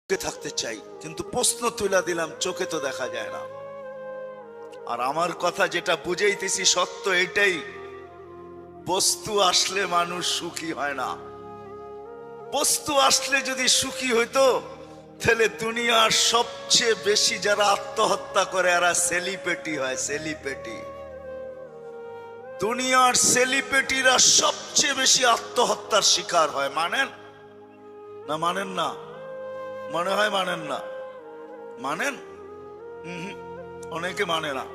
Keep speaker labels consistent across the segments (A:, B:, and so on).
A: থাকতে চাই, কিন্তু প্রশ্ন তুলে দিলাম, চোখে তো দেখা যায় না। আর আমার কথা যেটা বুঝাইতেছি সত্য এটাই, বস্তু আসলে মানুষ সুখী হয় না। বস্তু আসলে যদি সুখী হইতো তাহলে দুনিয়ার সবচেয়ে বেশি যারা আত্মহত্যা করে এরা সেলিব্রিটি হয়। সেলিব্রিটি, দুনিয়ার সেলিব্রিটিরা সবচেয়ে বেশি আত্মহত্যার শিকার হয়। মানেন না? মানেন না? মনে হয় মানেন না। মানেন? অনেকে মানে না।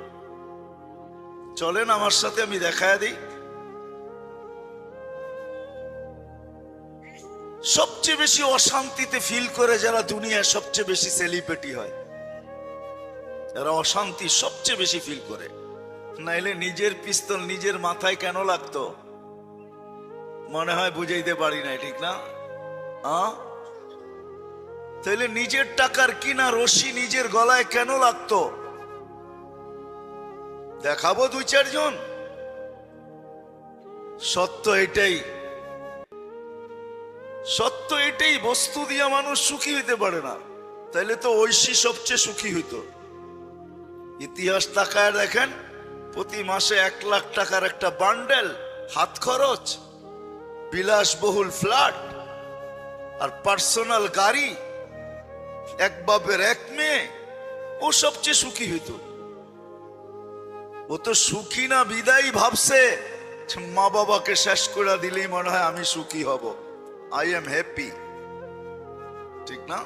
A: চলেন আমার সাথে, আমি দেখায় দিই। সবচেয়ে বেশি অশান্তিতে ফিল করে যারা দুনিয়ার সবচেয়ে বেশি সেলিব্রিটি হয়, এরা অশান্তি সবচেয়ে বেশি ফিল করে। নাইলে নিজের পিস্তল নিজের মাথায় কেন লাগতো? মনে হয় বুঝাইতে পারি না, ঠিক না? তাইলে নিজের টাকার কিনা রশি নিজের গলায় কেন লাগতো? দেখাবো দুই চারজন। সত্য এটাই, সত্য এটাই। বস্তু দিয়া মানুষ সুখী হইতে পারে না, তাইলে তো ঐশী সবচেয়ে সুখী হইতো। ইতিহাস তাকায় দেখেন, প্রতি মাসে 1 লাখ টাকার একটা বান্ডেল, হাত খরচ, বিলাসবহুল ফ্ল্যাট আর পার্সোনাল গাড়ি, এক বাপের এক মেয়ে, ও সবচেয়ে সুখী হইতো। ও তো সুখী না বিদায় ভাবছে মা বাবাকে শেষ করে দিলেই মনে হয় আমি সুখী হব, আই এম হ্যাপি, ঠিক না?